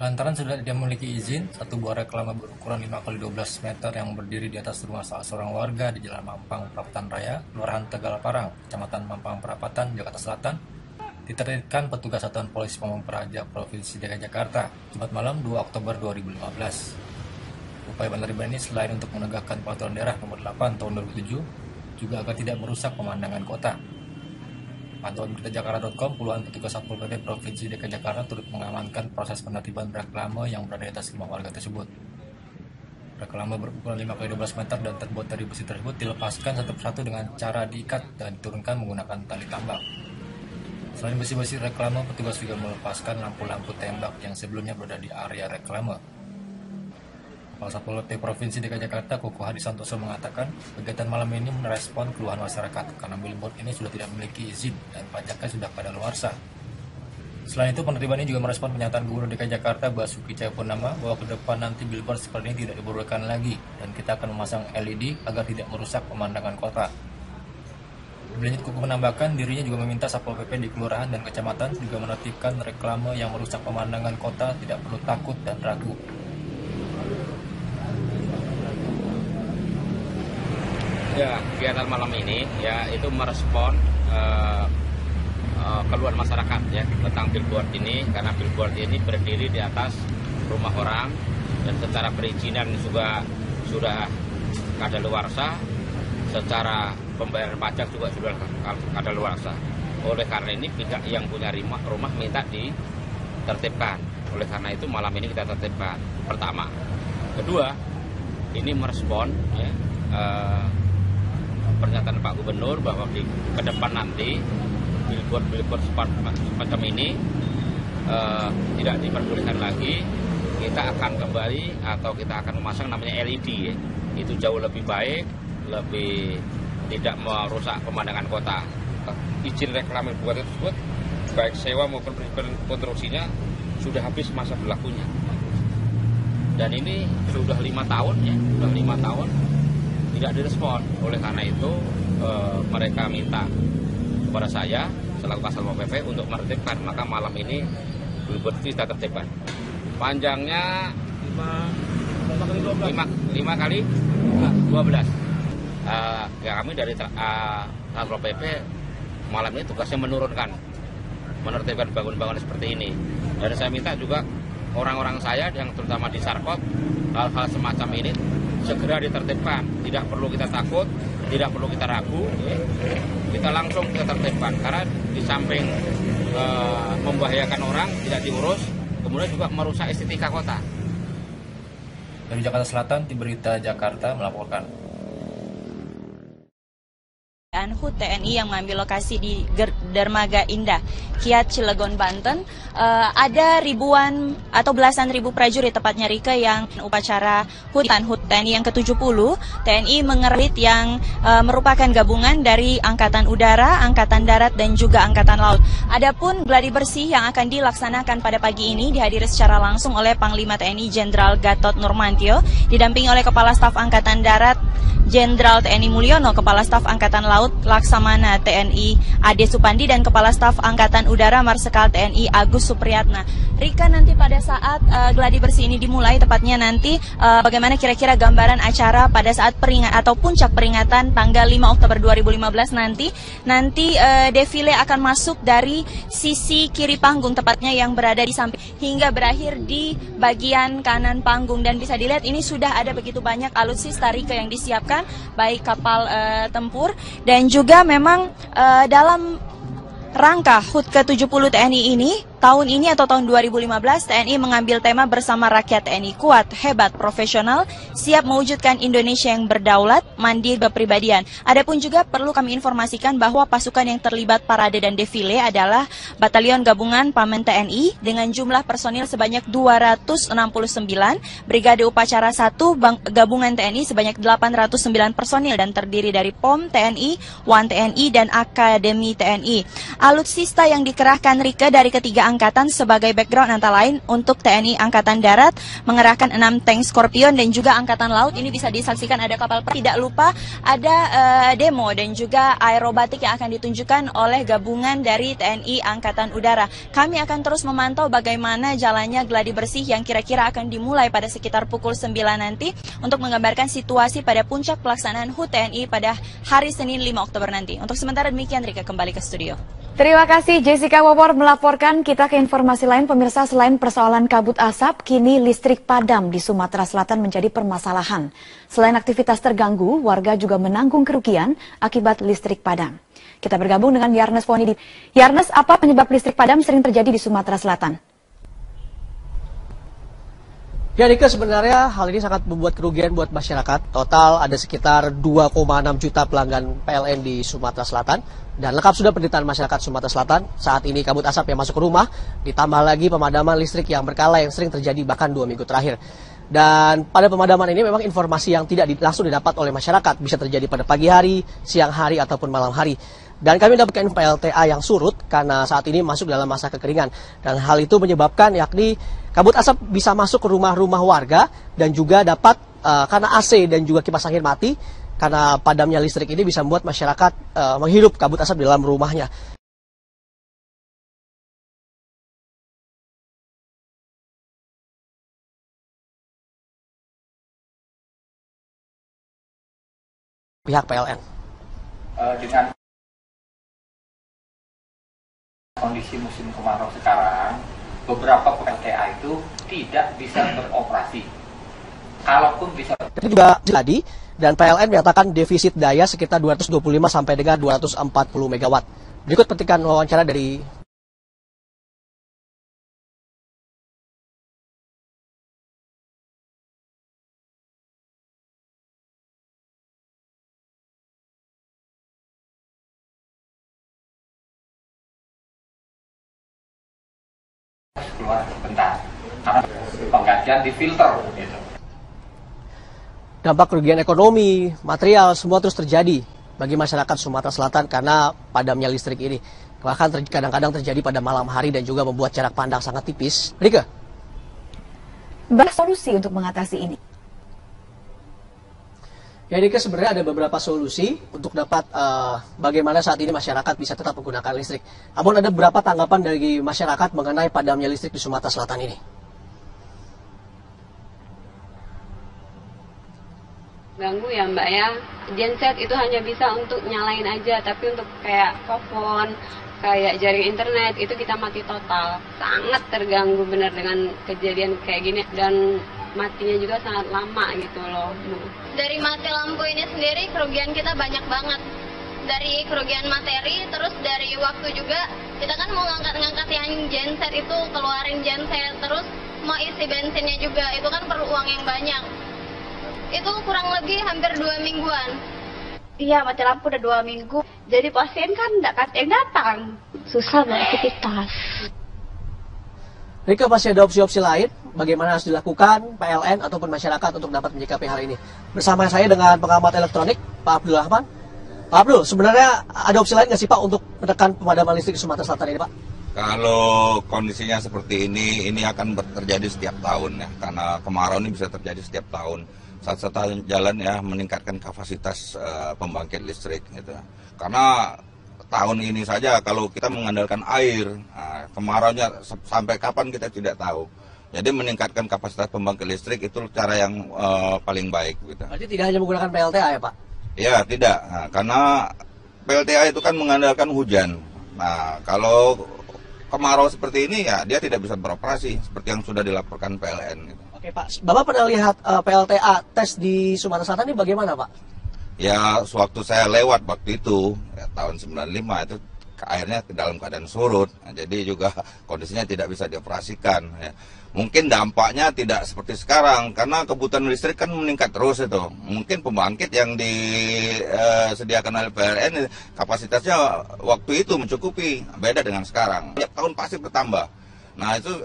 Lantaran sudah tidak memiliki izin, satu buah reklame berukuran 5x12 meter yang berdiri di atas rumah salah seorang warga di Jalan Mampang Perapatan Raya, Kelurahan Tegal Parang, Kecamatan Mampang Perapatan, Jakarta Selatan, ditertibkan petugas Satuan Polisi Pamung Praja Provinsi DKI Jakarta, Jumat malam 2 Oktober 2015. Upaya penertiban ini selain untuk menegakkan peraturan daerah nomor 8 tahun 2007, juga agar tidak merusak pemandangan kota. Pantauan berita Jakarta.com, puluhan petugas Satpol PP Provinsi DKI Jakarta turut mengamankan proses penertiban reklame yang berada di atas rumah warga tersebut. Reklame berukuran 5x12 meter dan terbuat dari besi tersebut dilepaskan satu persatu dengan cara diikat dan diturunkan menggunakan tali tambang. Selain besi-besi reklame, petugas juga melepaskan lampu-lampu tembak yang sebelumnya berada di area reklame. Kepala Satpol PP Provinsi DKI Jakarta, Koko Hadi Santoso mengatakan, kegiatan malam ini merespon keluhan masyarakat karena billboard ini sudah tidak memiliki izin dan pajaknya sudah kadaluarsa. Selain itu, penertiban ini juga merespon pernyataan Gubernur DKI Jakarta Basuki Cahayapurnama bahwa ke depan nanti billboard seperti ini tidak diperbolehkan lagi dan kita akan memasang LED agar tidak merusak pemandangan kota. Lebih lanjut, Koko menambahkan dirinya juga meminta Satpol PP di kelurahan dan kecamatan juga menertibkan reklame yang merusak pemandangan kota tidak perlu takut dan ragu. Ya, kegiatan malam ini ya itu merespon keluhan masyarakat ya tentang billboard ini, karena billboard ini berdiri di atas rumah orang dan secara perizinan juga sudah kadaluarsa, secara pembayaran pajak juga sudah kadaluarsa. Oleh karena ini pihak yang punya rumah minta ditertibkan. Oleh karena itu malam ini kita tertibkan. Pertama, kedua, ini merespon ya, pernyataan Pak Gubernur bahwa ke depan nanti billboard semacam ini tidak diperbolehkan lagi. Kita akan kembali atau kita akan memasang namanya LED ya. Itu jauh lebih baik, lebih tidak merusak pemandangan kota. Izin reklame buat tersebut baik sewa maupun konstruksinya sudah habis masa berlakunya. Dan ini sudah 5 tahun ya, sudah 5 tahun tidak direspon. Oleh karena itu mereka minta kepada saya selaku Kasal Satpol PP untuk menertibkan, maka malam ini billboard kita tertibkan. Panjangnya 5 kali 12. Ya kami dari Satpol PP malam ini tugasnya menertibkan bangunan-bangunan seperti ini. Dan saya minta juga orang-orang saya yang terutama di Sarkot, hal-hal semacam ini segera ditertibkan. Tidak perlu kita takut, tidak perlu kita ragu, kita langsung kita tertibkan. Karena di samping membahayakan orang, tidak diurus, kemudian juga merusak estetika kota. Dari Jakarta Selatan, Tim Berita Jakarta melaporkan. HUT TNI yang mengambil lokasi di Dermaga Indah, Kiat, Cilegon, Banten. Ada ribuan atau belasan ribu prajurit, tepatnya Rike, yang upacara HUT TNI yang ke-70. TNI mengerit yang merupakan gabungan dari Angkatan Udara, Angkatan Darat, dan juga Angkatan Laut. Adapun gladi bersih yang akan dilaksanakan pada pagi ini dihadiri secara langsung oleh Panglima TNI Jenderal Gatot Nurmantio, didampingi oleh Kepala Staf Angkatan Darat Jenderal TNI Mulyono, Kepala Staf Angkatan Laut Laksamana TNI Ade Supandi, dan Kepala Staf Angkatan Udara Marsikal TNI Agus Supriyatna. Rika, nanti pada saat gladi bersih ini dimulai, tepatnya nanti bagaimana kira-kira gambaran acara pada saat atau puncak peringatan tanggal 5 Oktober 2015 nanti defile akan masuk dari sisi kiri panggung, tepatnya yang berada di samping, hingga berakhir di bagian kanan panggung. Dan bisa dilihat ini sudah ada begitu banyak alutsista Rika yang disiapkan, baik kapal tempur dan juga memang dalam rangka HUT ke-70 TNI ini, tahun ini atau tahun 2015, TNI mengambil tema bersama rakyat TNI kuat, hebat, profesional, siap mewujudkan Indonesia yang berdaulat, mandiri, berpribadian. Adapun juga perlu kami informasikan bahwa pasukan yang terlibat parade dan defile adalah Batalion Gabungan Pamen TNI dengan jumlah personil sebanyak 269, Brigade Upacara 1 Gabungan TNI sebanyak 809 personil dan terdiri dari POM TNI, WAN TNI, dan Akademi TNI. Alutsista yang dikerahkan Rike dari ketiga Angkatan sebagai background antara lain untuk TNI Angkatan Darat mengerahkan 6 tank Scorpion dan juga Angkatan Laut. Ini bisa disaksikan ada kapal perang. Tidak lupa ada demo dan juga aerobatik yang akan ditunjukkan oleh gabungan dari TNI Angkatan Udara. Kami akan terus memantau bagaimana jalannya gladi bersih yang kira-kira akan dimulai pada sekitar pukul 9 nanti untuk menggambarkan situasi pada puncak pelaksanaan HUT TNI pada hari Senin 5 Oktober nanti. Untuk sementara demikian, Rika kembali ke studio. Terima kasih Jessica Wawor melaporkan. Kita ke informasi lain, pemirsa. Selain persoalan kabut asap, kini listrik padam di Sumatera Selatan menjadi permasalahan. Selain aktivitas terganggu, warga juga menanggung kerugian akibat listrik padam. Kita bergabung dengan Yarnes Poni. Yarnes, apa penyebab listrik padam sering terjadi di Sumatera Selatan? Ya Rika, sebenarnya hal ini sangat membuat kerugian buat masyarakat. Total ada sekitar 2,6 juta pelanggan PLN di Sumatera Selatan. Dan lengkap sudah penderitaan masyarakat Sumatera Selatan. Saat ini kabut asap yang masuk ke rumah, ditambah lagi pemadaman listrik yang berkala yang sering terjadi bahkan 2 minggu terakhir. Dan pada pemadaman ini memang informasi yang tidak langsung didapat oleh masyarakat. Bisa terjadi pada pagi hari, siang hari, ataupun malam hari. Dan kami mendapatkan PLTA yang surut karena saat ini masuk dalam masa kekeringan. Dan hal itu menyebabkan yakni kabut asap bisa masuk ke rumah-rumah warga dan juga dapat karena AC dan juga kipas angin mati, karena padamnya listrik ini bisa membuat masyarakat menghirup kabut asap di dalam rumahnya. Pihak PLN. Dengan kondisi musim kemarau sekarang, beberapa PLTA itu tidak bisa beroperasi. Kalaupun bisa. Itu juga jadi, dan PLN menyatakan defisit daya sekitar 225 sampai dengan 240 megawatt. Berikut petikan wawancara dari keluar sebentar karena penggantian di filter gitu. dampak kerugian ekonomi, material, semua terus terjadi bagi masyarakat Sumatera Selatan karena padamnya listrik ini. Bahkan kadang-kadang terjadi pada malam hari dan juga membuat jarak pandang sangat tipis. Rika? Solusi untuk mengatasi ini? Ya Rika, sebenarnya ada beberapa solusi untuk dapat bagaimana saat ini masyarakat bisa tetap menggunakan listrik. Namun ada beberapa tanggapan dari masyarakat mengenai padamnya listrik di Sumatera Selatan ini. Ganggu ya Mbak ya, genset itu hanya bisa untuk nyalain aja, tapi untuk kayak telepon, kayak jaring internet itu kita mati total. Sangat terganggu benar dengan kejadian kayak gini, dan matinya juga sangat lama gitu loh. Dari mati lampu ini sendiri kerugian kita banyak banget. Dari kerugian materi, terus dari waktu juga, kita kan mau ngangkat-ngangkat yang genset itu, keluarin genset, terus mau isi bensinnya juga, itu kan perlu uang yang banyak. Itu kurang lebih hampir 2 mingguan. Iya, mati lampu udah 2 minggu. Jadi pasien kan nggak yang datang. Susah beraktivitas. Rika, masih ada opsi-opsi lain bagaimana harus dilakukan PLN ataupun masyarakat untuk dapat menyikapi hal ini. Bersama saya dengan pengamat elektronik, Pak Abdul Rahman. Pak Abdul, sebenarnya ada opsi lain nggak sih Pak untuk menekan pemadaman listrik di Sumatera Selatan ini Pak? Kalau kondisinya seperti ini akan terjadi setiap tahun ya, karena kemarau ini bisa terjadi setiap tahun. Satu-satunya jalan ya meningkatkan kapasitas pembangkit listrik gitu. Karena tahun ini saja kalau kita mengandalkan air, kemaraunya sampai kapan kita tidak tahu. Jadi meningkatkan kapasitas pembangkit listrik itu cara yang paling baik gitu. Berarti tidak hanya menggunakan PLTA ya Pak? Ya tidak, karena PLTA itu kan mengandalkan hujan. Nah kalau kemarau seperti ini ya dia tidak bisa beroperasi seperti yang sudah dilaporkan PLN gitu. Oke Pak, Bapak pernah lihat PLTA tes di Sumatera Selatan ini bagaimana Pak? Ya, sewaktu saya lewat waktu itu, ya, tahun 95 itu airnya dalam keadaan surut. Nah, jadi juga kondisinya tidak bisa dioperasikan. Ya. Mungkin dampaknya tidak seperti sekarang, karena kebutuhan listrik kan meningkat terus itu. Mungkin pembangkit yang disediakan oleh PLN kapasitasnya waktu itu mencukupi, beda dengan sekarang. Tiap tahun pasti bertambah. Nah itu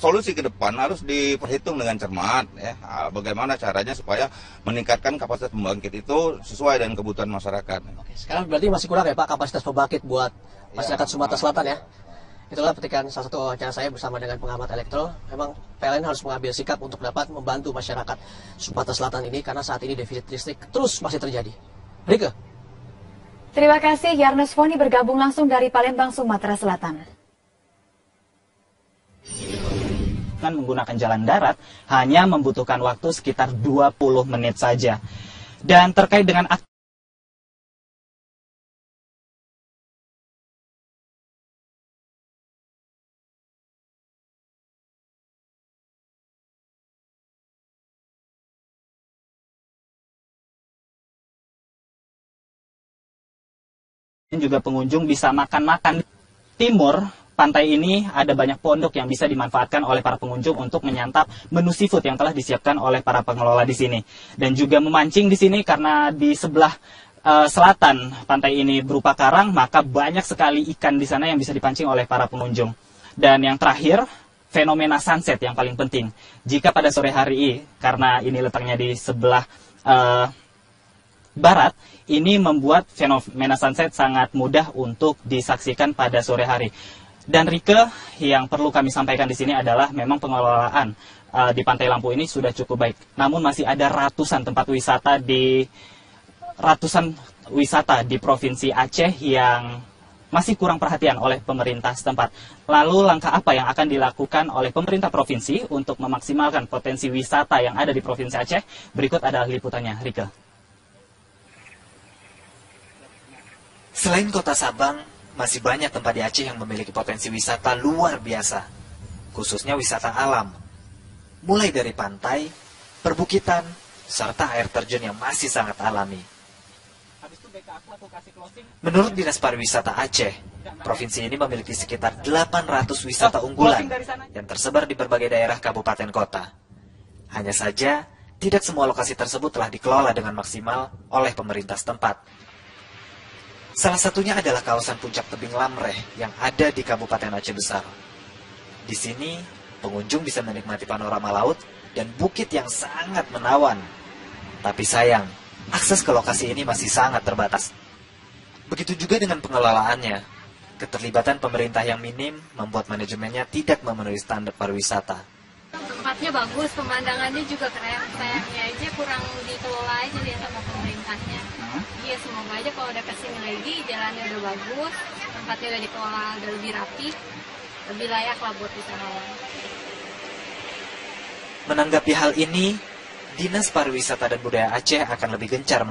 solusi ke depan harus diperhitung dengan cermat ya, bagaimana caranya supaya meningkatkan kapasitas pembangkit itu sesuai dengan kebutuhan masyarakat. Oke, sekarang berarti masih kurang ya Pak kapasitas pembangkit buat masyarakat Sumatera Selatan ya. Itulah petikan salah satu wawancara saya bersama dengan pengamat elektro. Memang PLN harus mengambil sikap untuk dapat membantu masyarakat Sumatera Selatan ini karena saat ini defisit listrik terus masih terjadi. Rike. Terima kasih Yarnes Foni bergabung langsung dari Palembang, Sumatera Selatan. Dengan menggunakan jalan darat hanya membutuhkan waktu sekitar 20 menit saja. Dan terkait dengan juga pengunjung bisa makan-makan. Timur pantai ini ada banyak pondok yang bisa dimanfaatkan oleh para pengunjung untuk menyantap menu seafood yang telah disiapkan oleh para pengelola di sini. Dan juga memancing di sini karena di sebelah selatan pantai ini berupa karang, maka banyak sekali ikan di sana yang bisa dipancing oleh para pengunjung. Dan yang terakhir, fenomena sunset yang paling penting. Jika pada sore hari, karena ini letaknya di sebelah barat, ini membuat fenomena sunset sangat mudah untuk disaksikan pada sore hari. Dan Rike, yang perlu kami sampaikan di sini adalah memang pengelolaan di Pantai Lampu ini sudah cukup baik. Namun masih ada ratusan wisata di Provinsi Aceh yang masih kurang perhatian oleh pemerintah setempat. Lalu langkah apa yang akan dilakukan oleh pemerintah provinsi untuk memaksimalkan potensi wisata yang ada di Provinsi Aceh? Berikut adalah liputannya, Rike. Selain kota Sabang, masih banyak tempat di Aceh yang memiliki potensi wisata luar biasa, khususnya wisata alam. Mulai dari pantai, perbukitan, serta air terjun yang masih sangat alami. Menurut Dinas Pariwisata Aceh, provinsi ini memiliki sekitar 800 wisata unggulan yang tersebar di berbagai daerah kabupaten kota. Hanya saja, tidak semua lokasi tersebut telah dikelola dengan maksimal oleh pemerintah setempat. Salah satunya adalah kawasan puncak tebing Lamreh yang ada di Kabupaten Aceh Besar. Di sini, pengunjung bisa menikmati panorama laut dan bukit yang sangat menawan. Tapi sayang, akses ke lokasi ini masih sangat terbatas. Begitu juga dengan pengelolaannya. Keterlibatan pemerintah yang minim membuat manajemennya tidak memenuhi standar pariwisata. Tempatnya bagus, pemandangannya juga keren. Sayangnya aja kurang dikelola aja dia sama pemerintahnya. Iya, semoga aja kalau udah kesini lagi, jalannya udah bagus, tempatnya udah dikelola, udah lebih rapi, lebih layak lah buat wisatawan. Menanggapi hal ini, Dinas Pariwisata dan Budaya Aceh akan lebih gencar